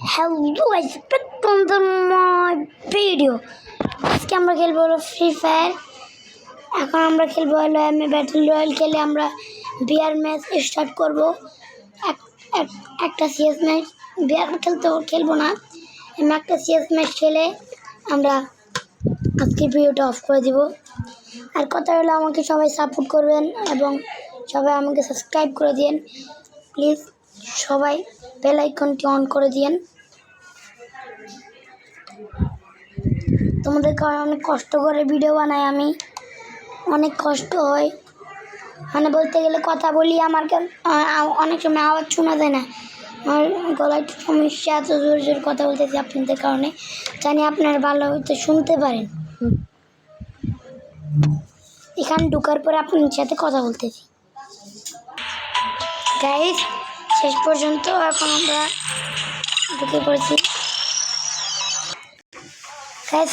Hello guys, back on my video. আজকে আমরা খেলবো হলো ফ্রি ফায়ার। এখন আমরা খেলবো হলো আমি ব্যাটল রয়্যাল খেলে আমরা বিআর ম্যাচ স্টার্ট করব। একটা সিএস ম্যাচ বিআর খেলবো না, আমি একটা সিএস ম্যাচ খেলে আমরা আজকে ভিডিওটা অফ করে দিব। আর কথা হলো আমাকে সবাই সাপোর্ট করবেন এবং সবাই আমাকে সাবস্ক্রাইব করে দিন প্লিজ। সবাই বেল আইকনটি অন করে দিন। তোমাদের কারণে অনেক কষ্ট করে ভিডিও বানাই, আমি অনেক কষ্ট হয়, মানে বলতে গেলে কথা বলি আমার অনেক সময় আওয়াজ শোনা যায় না, আমার গলায় একটু সমস্যা, এত জোর জোর কথা বলতেছি আপনাদের কারণে, জানি আপনারা ভালো হয়তো শুনতে পারেন। এখানে ঢোকার পরে আপনার সাথে কথা বলতেছি গাইস, শেষ পর্যন্ত এখন আমরা ঢুকে পড়েছি।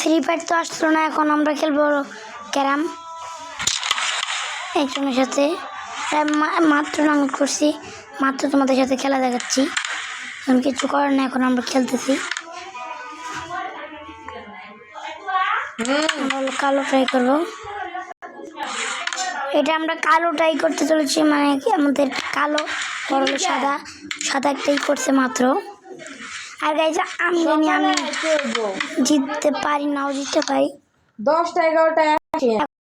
ফ্রি ফায়ার তো আসলো না, এখন আমরা খেলবো ক্যারাম একজনের সাথে। মাত্র ডাউনলোড করছি, মাত্র তোমাদের সাথে খেলা দেখাচ্ছি, এখন কিছু করার না, এখন আমরা খেলতেছি। আমরা কালো ট্রাই করবো, এটা আমরা কালো ট্রাই করতে চলেছি, মানে আমাদের কালো বড় সাদা সাদা একটাই করছে মাত্র। আর গাইজ আমি জানি আমি জিততে পারি, নাও জিততে পারি, 10টা 11টা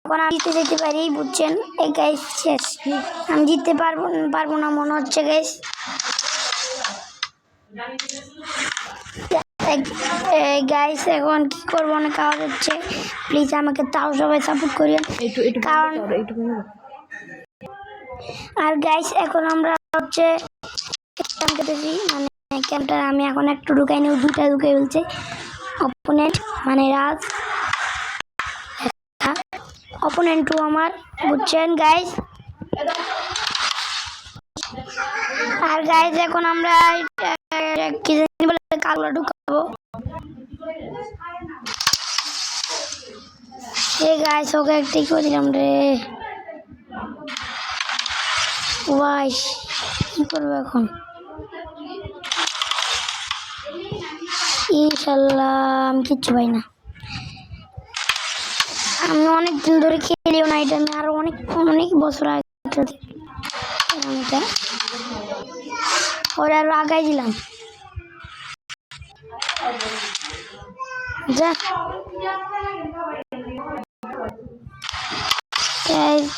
এখন আমি জিতে যেতে পারি, বুঝছেন? এই গাইজ শেষ, আমি জিততে পারবো না মনে হচ্ছে গাইজ। গাইজ এখন কি করবো, অনেক আওয়াজ হচ্ছে, প্লিজ আমাকে তাও সবাই সাপোর্ট করিয়েন কারণ। আর গাইজ এখন আমরা হচ্ছে মানে ক্যাম্পটা আমি এখন একটু ঢুকাই নিই, দুটা ঢুকে ফেলছে অপোনেন্ট, মানে রাজ অপোনেন্টও আমার, বুঝছেন গাইজ। আর গাইজ এখন আমরা কি জানি বলে কালো ঢুকাবো। গাইজ ওকে একটাই করে দিলাম রে, ওয়াইস কি করবো এখন? ইনশাল্লাহ আমি কিচ্ছু পাই না, আমি অনেক দিন ধরে খেলিও না এটা, আমি আরো অনেক অনেক বছর আগে এটা ওরা আরো আগাই দিলাম। যা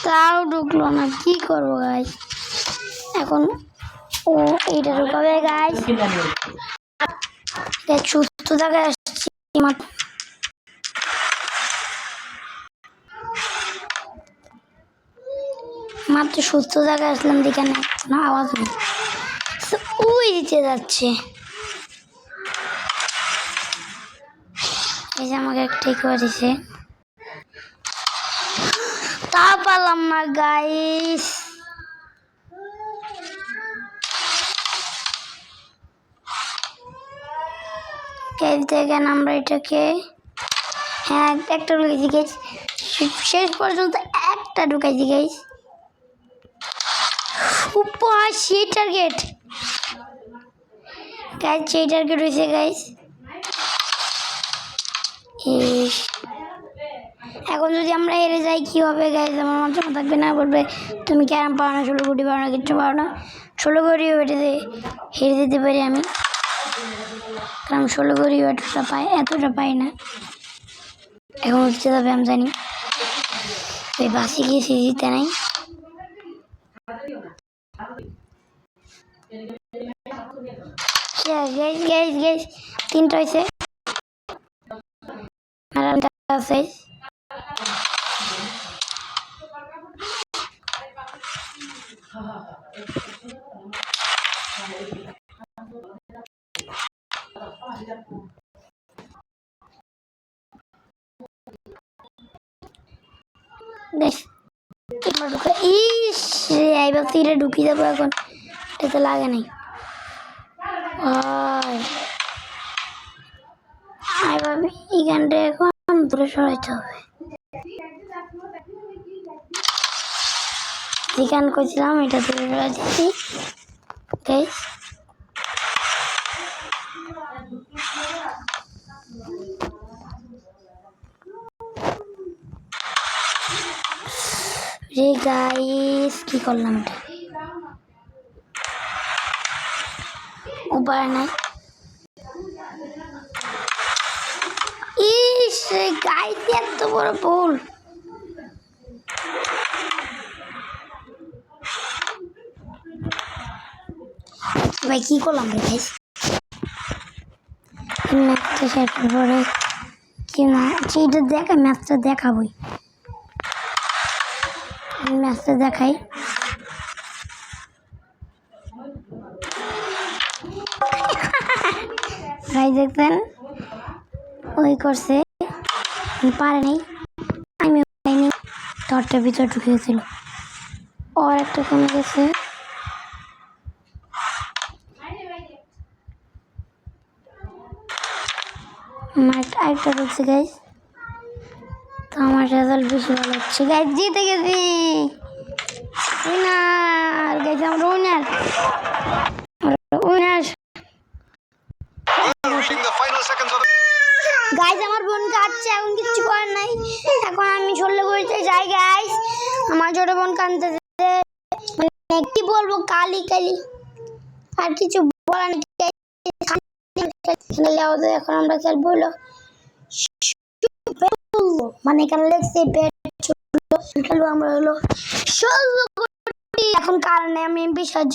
তাও ঢুকলো না, কি করবো গাইজ এখন? ও এইটা ঢুকাবে গাইজ, সুস্থ জায়গায় আসছি, মাত্র সুস্থ জায়গায় আসলাম, দেখে না আওয়াজ নেই, ওই দিতে যাচ্ছে। এই যে আমাকে একটাই করে দিছে, তা পারলাম না গাইস। দেখেন আমরা এটাকে, হ্যাঁ একটা ঢুকাইছি গাইস, শেষ পর্যন্ত একটা ঢুকাইছি গাইস। উপর সেই টার্গেট গাইস, সেই টার্গেট হয়েছে গাইস। এখন যদি আমরা হেরে যাই কি হবে গাইস? আমার মাথা থাকবে না, বলবে তুমি ক্যারাম পারো না, 16 কোটি পারো না, কিচ্ছু পারো না। 16 কোটি হেরে যেতে পারি আমি, কারণ 16 কোটি এতটা পাই না। এখন জিতে যাবে আমি জানি, ওই বাসে গিয়েছি জিতে নাই। গাইস 3টা হয়েছে আর আছে। এবার তীরে ঢুকি যাবো, এখন এটাতে লাগে নাই, এখানটা এখন দূরে সরাইতে হবে। যেখানে করছিলাম এটা দূরে সরাই দিচ্ছি গাইস। রে গাইস কি করলাম এটা, উপায় নাই। ইস গাইস এত বড় ভুল। ভাই কি করলাম রে গাইস, ম্যাথটা শেষ করে কি না সেইটা দেখা, ম্যাথটা দেখাবই, ম্যাথটা দেখাই। ভাই দেখবেন ওই করছে পারে নাই, আমি পাইনি, তোরটার ভিতর ঢুকিয়েছিল, ওর একটা কমে গেছে। আমার আরেকটা ঢুকছে গাইস, তো আমার রেজাল্ট বেশি ভালো হচ্ছে গাইস, জিতে গেছি উইনার গাইস, আমরা উইনার উইনার গাইস। আমার বোন কাঁদছে, এখন কিচ্ছু করার নাই, এখন আমি চলে বলতে যাই গাইস। আমার ছোট বোন কাঁদতেছে, মানে কি বলবো, কালি কালি আর কিছু বলার নেই। এখন আমরা খেলবো হলো মানে এখানে লেগছে খেলবো আমরা হলো 16 কোটি। এখন কারণে আমি বিশ্বাস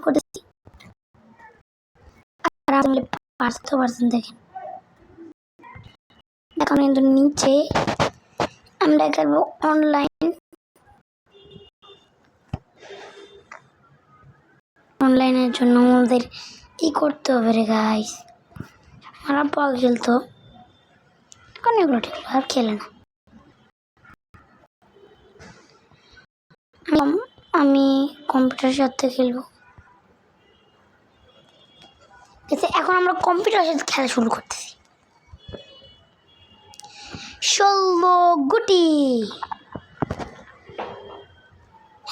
করেছি, আর আপনি 5% দেখেন। এখন কিন্তু নিচে আমরা খেলবো অনলাইনের জন্য আমাদের কি করতে হবে রে গাইস, আমার পাওয়া খেলতো, এখন এগুলো ঠিক আর খেলে না। আমি কম্পিউটারের সাথে খেলবো, এখন আমরা কম্পিউটারের সাথে খেলা শুরু করতেছি। 16 গুটি,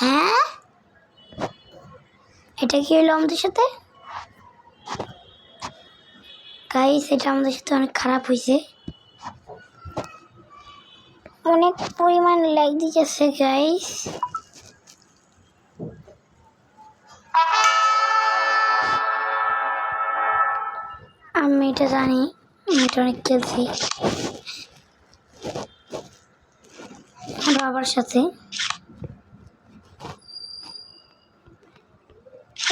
হ্যাঁ এটা কি হলো আমাদের সাথে গাইস, এটা আমাদের সাথে অনেক খারাপ হয়েছে, অনেক পরিমাণ লাইক দিতেছে গাইস। আমি এটা জানি, আমি এটা অনেক খেলছি বাবার সাথে,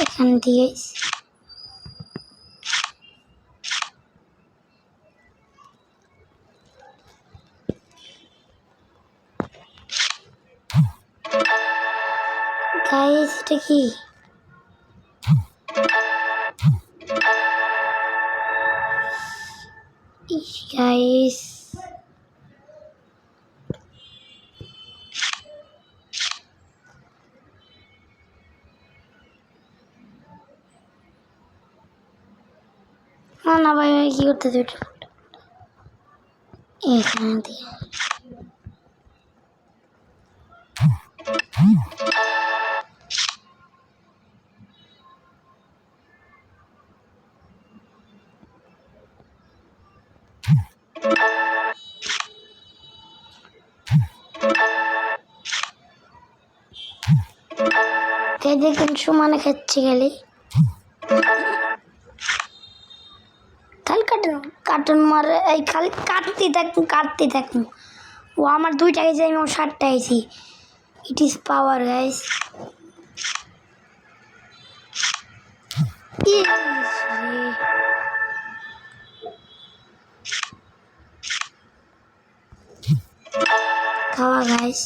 এখান দিয়ে গাইস। এটা কি গাইস, না ভাই ভাই কি করতে দেবে এখান দিয়ে, দেখুন সমানে খাচ্ছে গেলে খালি কাটুন মারে, এই খালি কাটতে থাকুন। ও আমার 2টা গেছে, আমি ওর 7টা গেছি। It is power guys. খাওয়া গাইস,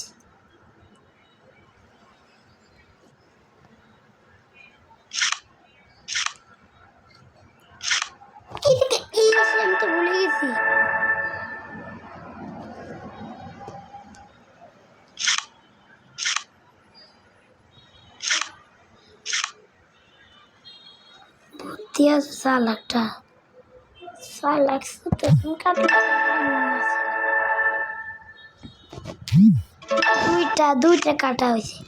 আমি তো ভুলে গেছি। ভর্তি আছে 4 লাখটা, 4 লাখ দুইটা কাটা হয়েছে,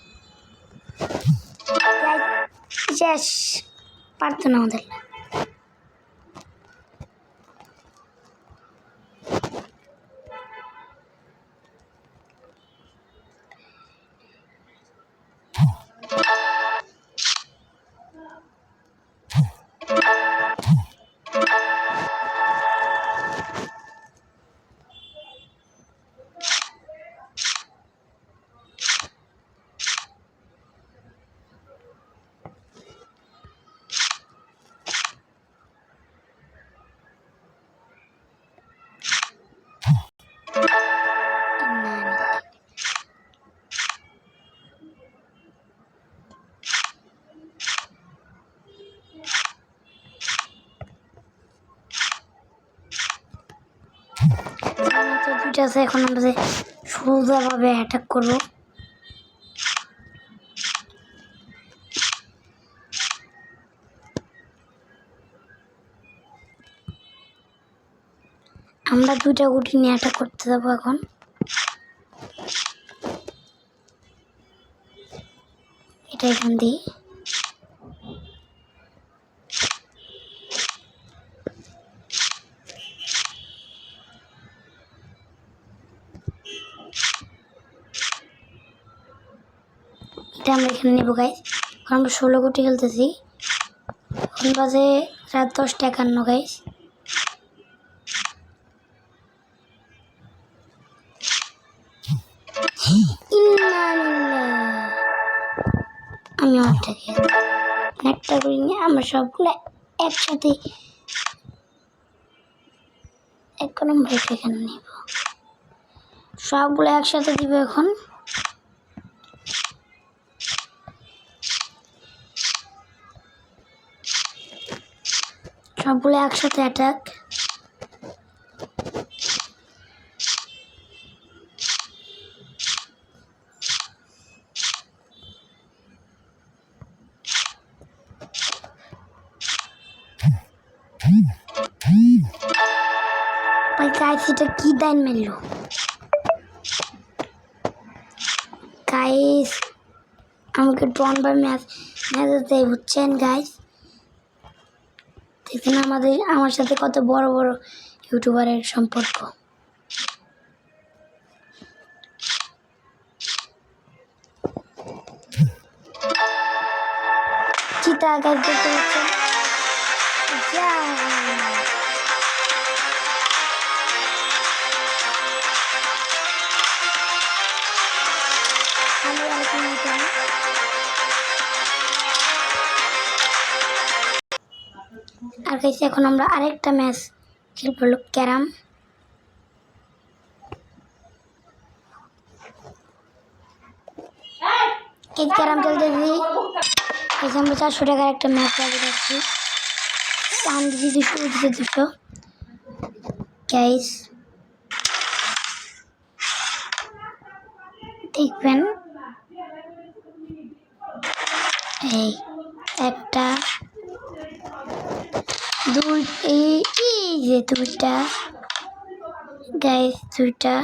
শেষ পারতো না আমাদের। তো দুইটা আছে, এখন আমরা সোজাভাবে অ্যাটাক করবো। আমরা দুইটা গুটি নিয়ে অ্যাটাক করতে যাবো এখন। এটা এখান দিয়ে এটা আমরা এখানে নেবো গাইস। কারণ আমরা 16 গুটি খেলতেছি। এখন বাজে রাত 10:51 গাইস। আমি একটা করে নিয়ে আমরা সবগুলো একসাথে এক নম্বর এখানে নেব, সবগুলো একসাথে দিব এখন। সবগুলো একসাথে অ্যাটাক। ভাই গাইস এটা কি দাইন মেললো গাইস, আমাকে ড্রোন বা মেসেজ দেয় বুঝছেন গাইস। দেখছেন আমার সাথে কত বড় বড় ইউটিউবারের সম্পর্ক। চিতা গাছ দেখতে পাচ্ছেন। আর গাইস এখন আমরা আরেকটা ম্যাচ খেলবো, ক্যারাম। এই ক্যারাম খেলতেছি। আমরা 400 টাকার একটা ম্যাচ লাগিয়ে যাচ্ছি। পান দিচ্ছি 200 গাইস দেখবেন। এই একটা দুই, এই যে দুইটা গাইস, দুইটা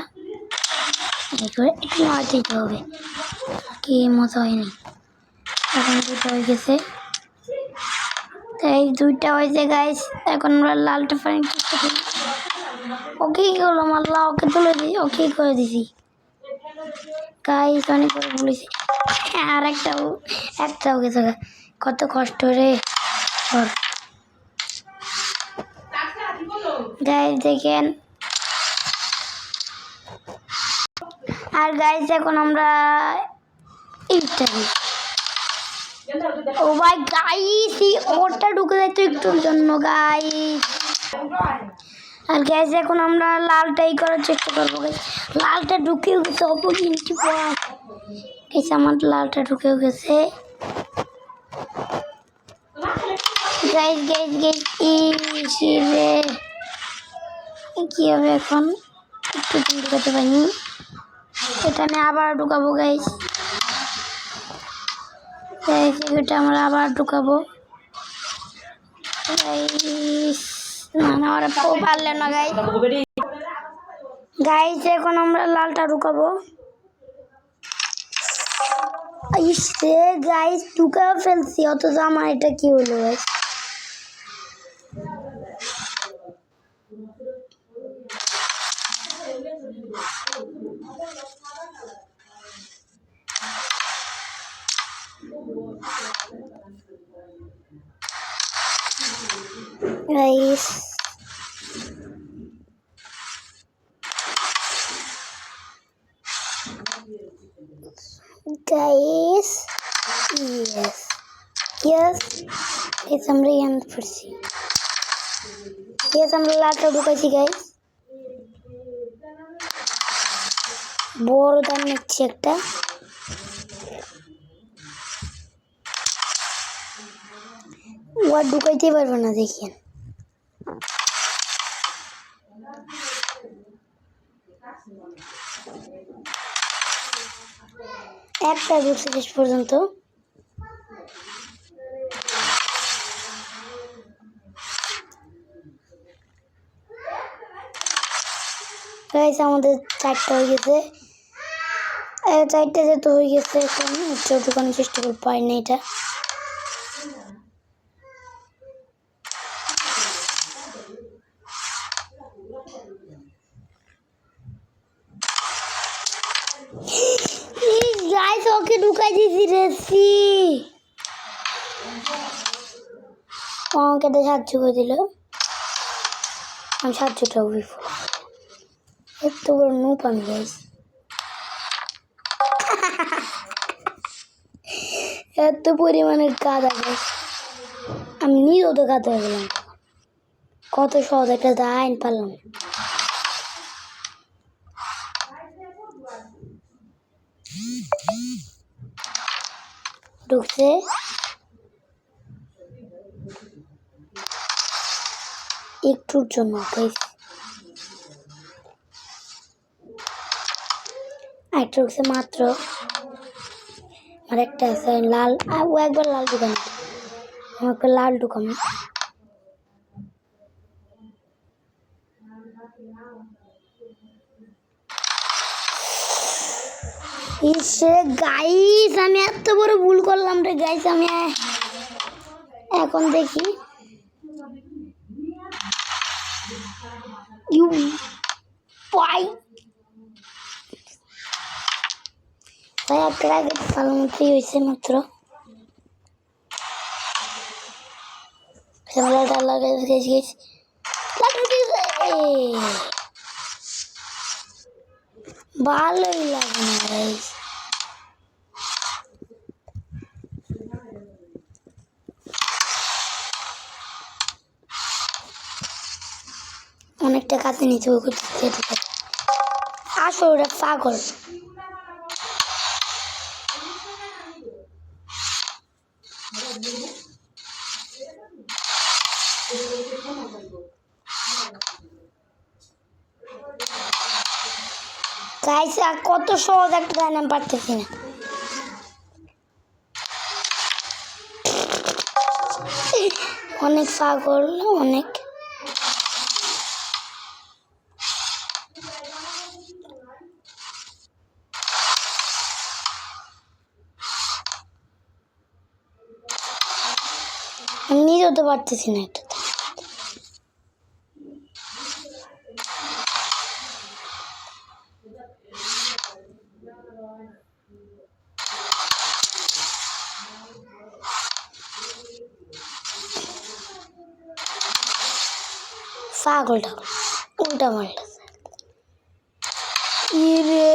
এই করে একটু আর দিতে হবে, কি মজা হয়নি। এখন দুটো হয়ে গেছে, এই দুইটা হয়েছে গাইস। এখন আমরা লালটা ফাইন করতে পারি। ওকে কি করলো মাল্লা, ওকে তুলে দিই, ওকে করে দিছি গাইস, অনেক করে বলেছি। আর একটাও গেছে, কত কষ্ট রে গাইস দেখেন। আর গাইস এখন আমরা এইটা ও ভাই গাইস, এই ওটা ঢুকে যায় তো একটুর জন্য গাইস। আর গাইস এখন আমরা লালটাই করার চেষ্টা করবো গাইস। লালটা ঢুকেও গেছে অপরচুনিটি গাইস, আমার লালটা ঢুকেও গেছে গাইস। গাইস গাইস রে কি হবে এখন, একটু ঢুকাতে পারিনি। এটা আমি আবার ঢুকাবো গাইস। এটা আমরা আবার ঢুকাবো গাইস। পারলে না গাইস। গাইস এখন আমরা লালটা ঢুকাবো। গাইস ঢুকা ফেলছি, অথচ আমার এটা কি হলো গাইস। গাইস গাইস ইয়েস আমরা এন্ড করছি। আমরা লালটা ঢুকাইছি গাইস। বড় দাম নিচ্ছি একটা। ও আর ঢুকাইতে পারবে না দেখেন। একটা ঢুকছে শেষ পর্যন্ত। গাইস আমাদের 4টা হয়ে গেছে, 4টা যেহেতু হয়ে গেছে এখন একটু চেষ্টা করে পাই না এটা। গাইস ওকে ঢুকাই দিয়েছি রেসি, আমাকে তো সাহায্য করে দিল, আমি সাহায্যটা বিফল। এত বড় নুপ আমি গাইস, এত পরিমাণের কাদা গাইস, আমি নিজেও তো কাদা হয়ে গেলাম। কত সহজ একটা দাইন পারলাম। ঢুকছে একটুর জন্য গাইস, একটা ঢুকছে মাত্র, আর একটা আছে লাল, ও একবার লাল ঢুকানো, আমাকে লাল ঢুকানো। ইসে গাইস আমি এত বড় ভুল করলাম রে গাইস। আমি এখন দেখি ইউ পাই ভাই, আপনার আগে ভালো মতোই হয়েছে মাত্র। ভালোই লাগে না গাইস, অনেকটা কাছে নিচে আসো, ওটা পাগল। গাইস কত সহজ একটা গান আমি পারতেছি না। অনেক পাগল, অনেক। আমি নিজেও তো পারতেছি না এটা। পাগলটা উল্টা মারটা ইরে,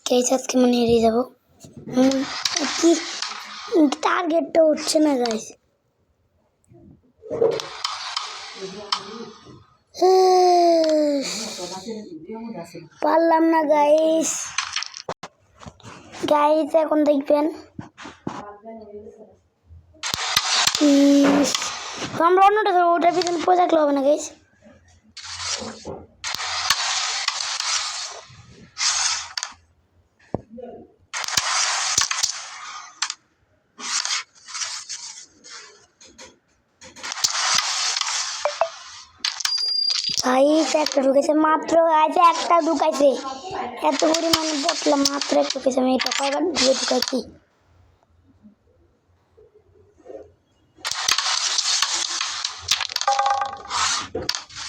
গাইস আজকে মনে হেরিয়ে যাবো। কি টার্গেটটা হচ্ছে না গাইস, পারলাম না গাইস। গাইস এখন দেখবেন আমরা অন্যটা ওটার পিছনে পড়ে থাকলে হবে না গাইস। গাইস একটা ঢুকেছে মাত্র, গাইস একটা ঢুকাইছে, এত পরিমাণে বটলাম মাত্র একটা ঢুকেছে। আমি এটা কয়বার ঢুকাইছি।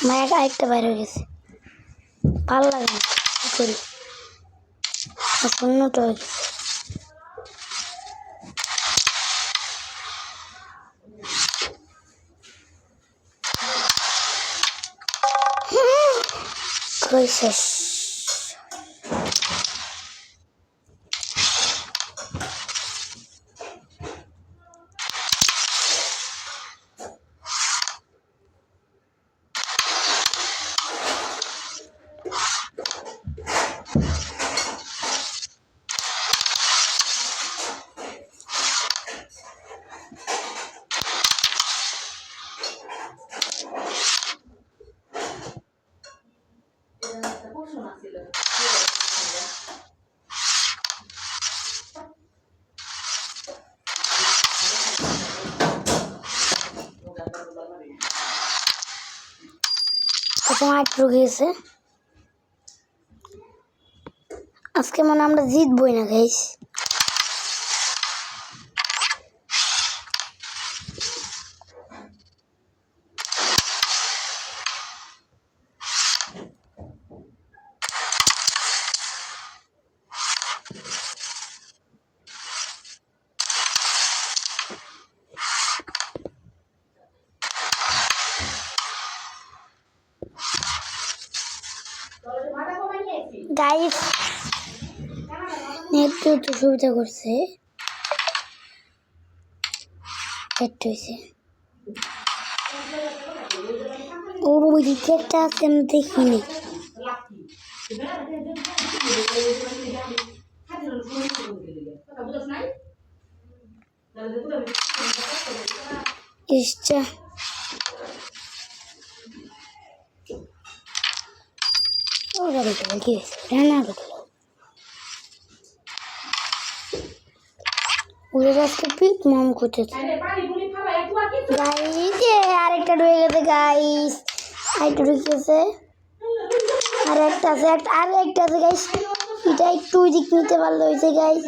মায়ের আরেকটা বাইরে হয়ে গেছে, ভালো লাগে না কি করি, অন্যটা হয়ে গেছে। শেষ প্রথম আট ঢুকে গেছে। আজকে মনে আমরা জিতবই না গাইস। গাইস নেট তো সুবিধা করছে, একটু হয়েছে ওর ওই দিকে একটা আছে আমি দেখিনি। ইচ্ছা ওরা দেখলো কি রান্না দেখলো ওদের আজকে পিক মম করতেছে। গাইস আরেকটা ঢুকে গেছে গাইস, আরেকটা ঢুকে গেছে, আর একটা আছে, আর একটা আছে গাইস। এটা একটু দিক নিতে পারলো হয়েছে গাইস,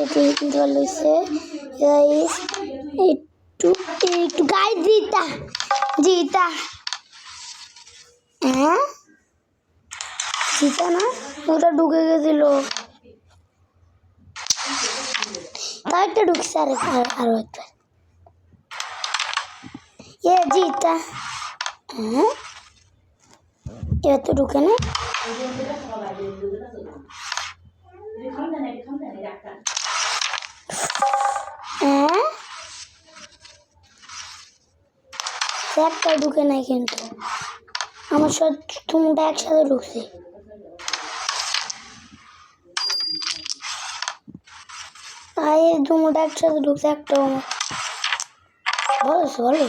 একটু দিক নিতে পারলো হয়েছে গাইস, একটু একটু গাইস জিতা জিতা। হ্যাঁ জিতা না, ওটা ঢুকে গেছিল, তাও একটা ঢুকছে আরো একটা জিতা। হ্যাঁ এবার তো ঢুকে না। হ্যাঁ একটা ঢুকে নাই, কিন্তু আমার সাথে তোমরা একসাথে ঢুকছে। তাই তোমরা একসাথে ঢুকছে, একটা ভালো ভালো।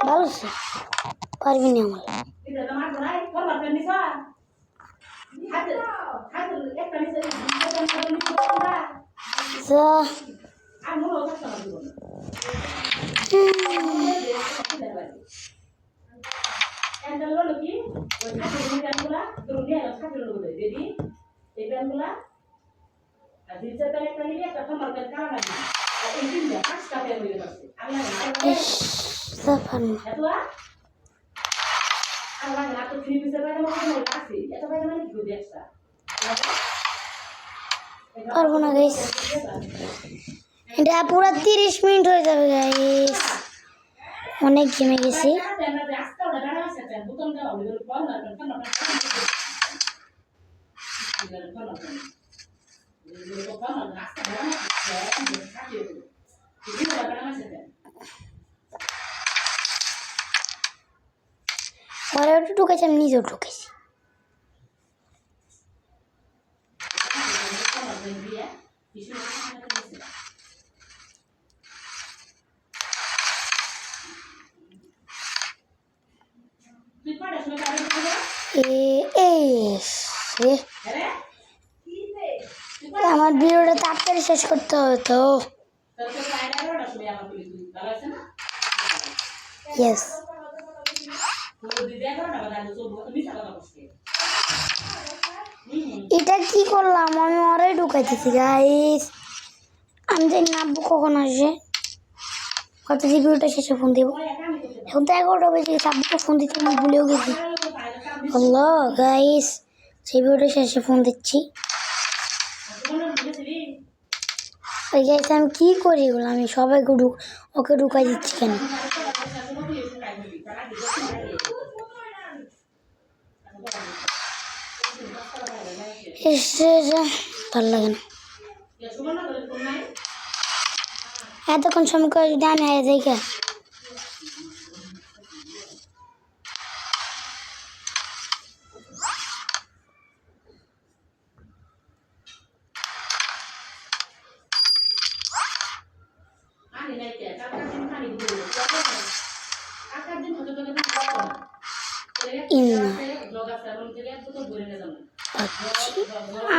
ভালো পারবি না আমার পারবো না গাইস, এটা পুরো 30 মিনিট হয়ে যাবে গাইস, অনেক ঘেমে গেছি। পরে একটু ঢুকেছি, আমি নিজেও ঢুকেছি। আমার ভিডিওটা তাড়াতাড়ি শেষ করতে হবে তো। ইয়েস এটা কি করলাম আমি, ওরাই ঢুকাইতেছি গাইস, আমি জানি না আব্বু কখন আসে, কত ভিডিওটা শেষে ফোন দিব। এখন তো 11টা বেজে গেছে, আব্বুকে ফোন দিতে আমি ভুলেও গেছি। আল্লাহ গাইস সেই ভিডিওটা শেষে ফোন দিচ্ছি। ওই গাইস আমি কি করি এগুলো, আমি সবাইকে ওকে ঢুকাই দিচ্ছি কেন? ভালো লাগে না এতক্ষণ সময় করে যদি আমি হারিয়ে যাই।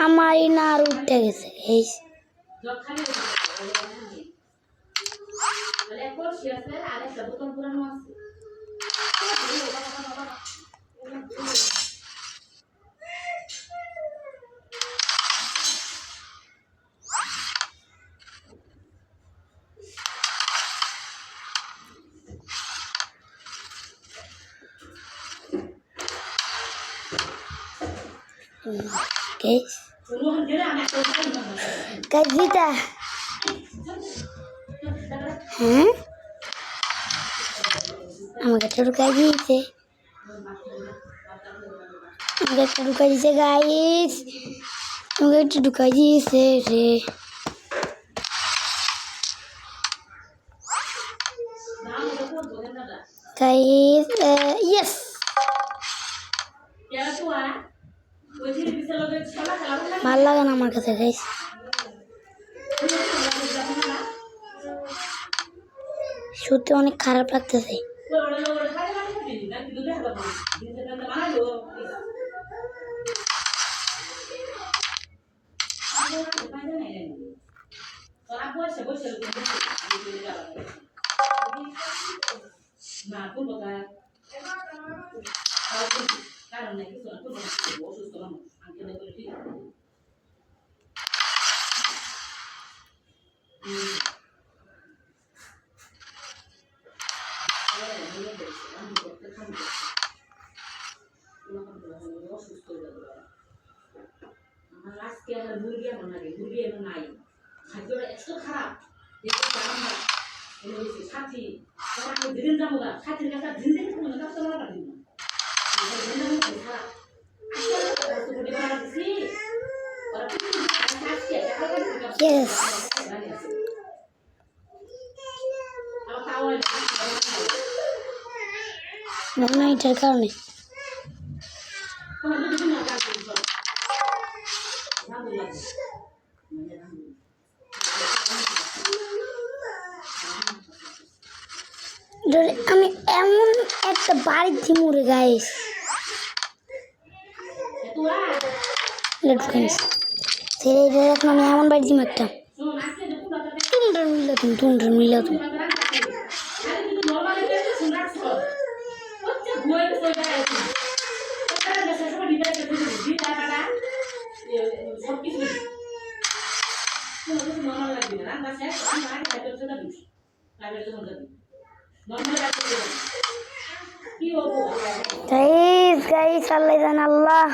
আমারই না আর উঠতে গেছে এই guys Dita হ্যাঁ আমাকে একটা ঢুকাই দিয়েছে গাইস আমাকে একটা ঢুকাই দিয়েছে রে গাইস ইয়েস ভালো লাগে না আমার কাছে গাইস সত্যি অনেক খারাপ লাগতেছে Yes. না এটার কারণে আমি এমন একটা বাড়ি দিমুরে গাইস এখন আমি এমন বাড়ি দিম একটা টুন্ডার মিলাতুম গাইস আল্লাহ জান আল্লাহ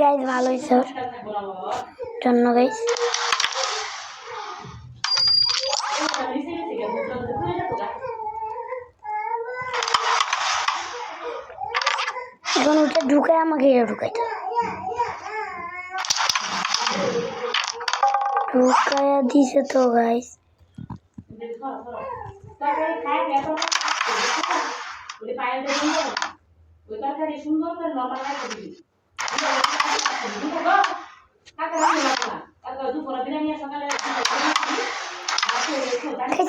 গাইস ভালো হয়েছে জন্য গাইস এখন ওটা ঢুকায় আমাকে এটা ঢুকাইতে ঢুকায়া দিছে তো গাইস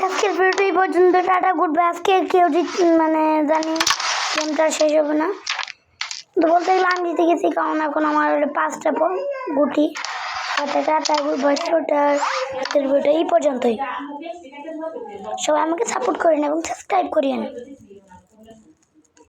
আজকের ভিডিওটি এই পর্যন্ত টাটা গুড বাই আজকে কেউ মানে জানি গেমটা শেষ হবে না তো বলতে গেলে আমি জিতে গেছি কারণ এখন আমার 5টা গুটি টাটা গুড বাই এই পর্যন্তই সবাই আমাকে সাপোর্ট করেন এবং সাবস্ক্রাইব করিয়েন